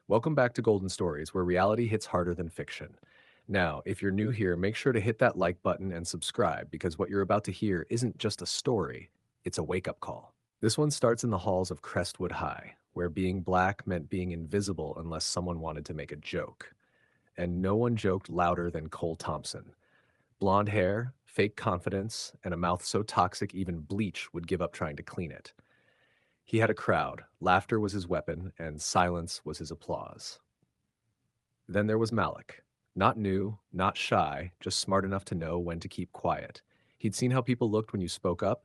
Welcome back to Golden Stories, where reality hits harder than fiction. Now, if you're new here, make sure to hit that like button and subscribe because what you're about to hear isn't just a story, it's a wake up call. This one starts in the halls of Crestwood High, where being black meant being invisible unless someone wanted to make a joke. And no one joked louder than Cole Thompson. Blonde hair, fake confidence, and a mouth so toxic even bleach would give up trying to clean it. He had a crowd, laughter was his weapon, and silence was his applause. Then there was Malik. Not new, not shy, just smart enough to know when to keep quiet. He'd seen how people looked when you spoke up,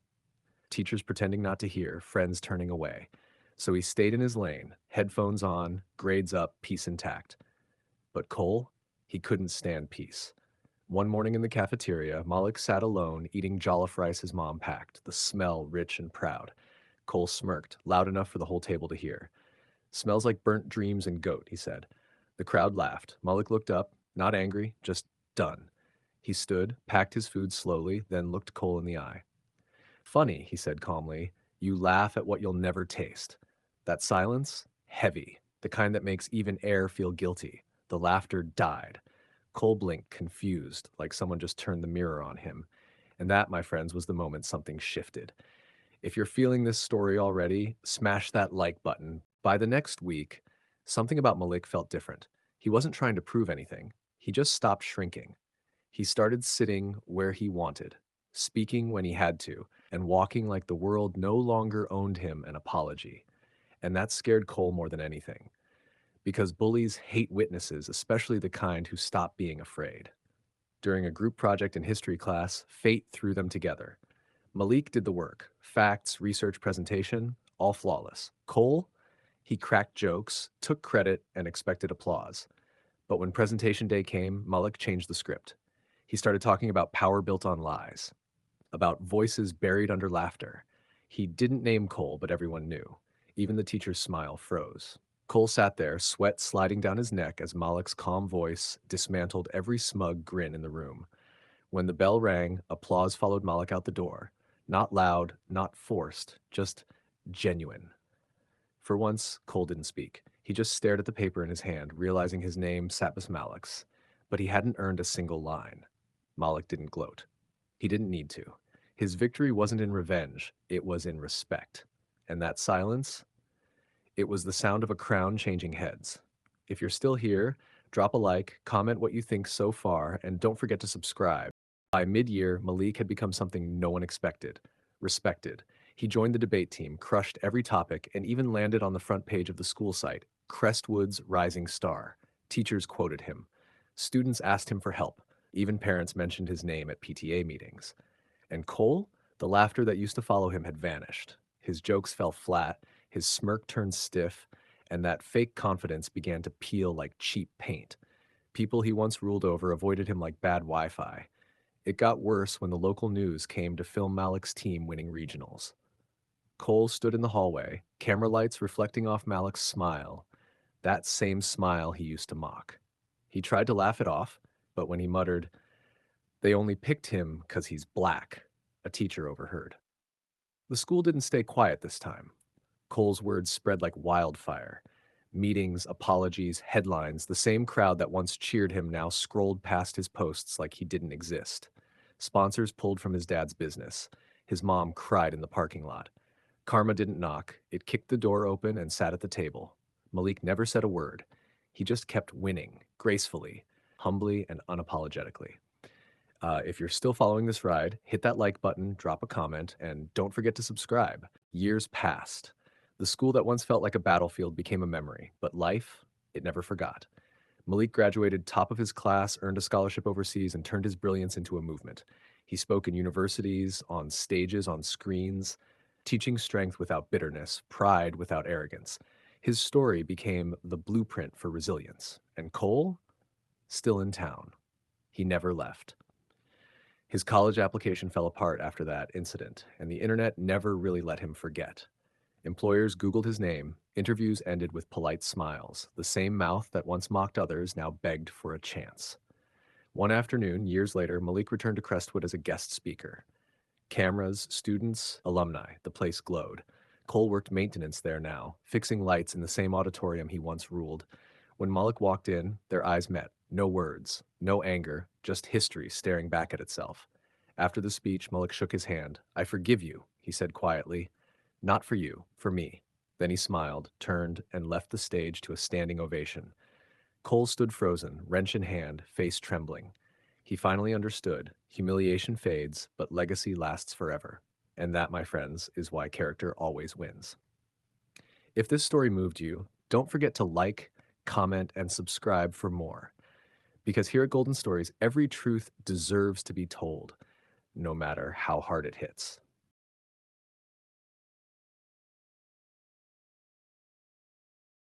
teachers pretending not to hear, friends turning away. So he stayed in his lane, headphones on, grades up, peace intact. But Cole, he couldn't stand peace. One morning in the cafeteria, Malik sat alone, eating jollof rice his mom packed, the smell rich and proud. Cole smirked, loud enough for the whole table to hear. "Smells like burnt dreams and goat," he said. The crowd laughed. Malik looked up, not angry, just done. He stood, packed his food slowly, then looked Cole in the eye. "Funny," he said calmly, "you laugh at what you'll never taste. That silence? Heavy. The kind that makes even air feel guilty." The laughter died. Cole blinked, confused, like someone just turned the mirror on him. And that, my friends, was the moment something shifted. If you're feeling this story already, smash that like button. By the next week, something about Malik felt different. He wasn't trying to prove anything. He just stopped shrinking. He started sitting where he wanted, speaking when he had to, and walking like the world no longer owed him an apology. And that scared Cole more than anything, because bullies hate witnesses, especially the kind who stop being afraid. During a group project in history class, fate threw them together. Malik did the work, facts, research, presentation, all flawless. Cole, he cracked jokes, took credit, and expected applause. But when presentation day came, Malik changed the script. He started talking about power built on lies, about voices buried under laughter. He didn't name Cole, but everyone knew. Even the teacher's smile froze. Cole sat there, sweat sliding down his neck as Malik's calm voice dismantled every smug grin in the room. When the bell rang, applause followed Malik out the door. Not loud, not forced, just genuine. For once, Cole didn't speak. He just stared at the paper in his hand, realizing his name sat beside Malik's. But he hadn't earned a single line. Malik didn't gloat. He didn't need to. His victory wasn't in revenge, it was in respect. And that silence? It was the sound of a crown changing heads. If you're still here, drop a like, comment what you think so far, and don't forget to subscribe. By mid-year, Malik had become something no one expected, respected. He joined the debate team, crushed every topic, and even landed on the front page of the school site, Crestwood's Rising Star. Teachers quoted him. Students asked him for help. Even parents mentioned his name at PTA meetings. And Cole, the laughter that used to follow him had vanished. His jokes fell flat, his smirk turned stiff, and that fake confidence began to peel like cheap paint. People he once ruled over avoided him like bad Wi-Fi. It got worse when the local news came to film Malik's team winning regionals. Cole stood in the hallway, camera lights reflecting off Malik's smile, that same smile he used to mock. He tried to laugh it off, but when he muttered, "They only picked him 'cause he's black," a teacher overheard. The school didn't stay quiet this time. Cole's words spread like wildfire. Meetings, apologies, headlines, the same crowd that once cheered him now scrolled past his posts like he didn't exist. Sponsors pulled from his dad's business. His mom cried in the parking lot. Karma didn't knock. It kicked the door open and sat at the table. Malik never said a word. He just kept winning, gracefully, humbly, and unapologetically. If you're still following this ride, hit that like button, drop a comment, and don't forget to subscribe. Years passed. The school that once felt like a battlefield became a memory, but life, it never forgot. Malik graduated top of his class, earned a scholarship overseas, and turned his brilliance into a movement. He spoke in universities, on stages, on screens, teaching strength without bitterness, pride without arrogance. His story became the blueprint for resilience. And Cole? Still in town. He never left. His college application fell apart after that incident, and the internet never really let him forget. Employers Googled his name, interviews ended with polite smiles. The same mouth that once mocked others now begged for a chance. One afternoon, years later, Malik returned to Crestwood as a guest speaker. Cameras, students, alumni, the place glowed. Cole worked maintenance there now, fixing lights in the same auditorium he once ruled. When Malik walked in, their eyes met. No words, no anger, just history staring back at itself. After the speech, Malik shook his hand. I forgive you, he said quietly. Not for you, for me. Then he smiled, turned, and left the stage to a standing ovation. Cole stood frozen, wrench in hand, face trembling. He finally understood. Humiliation fades, but legacy lasts forever. And that, my friends, is why character always wins. If this story moved you, don't forget to like, comment, and subscribe for more. Because here at Golden Stories, every truth deserves to be told, no matter how hard it hits.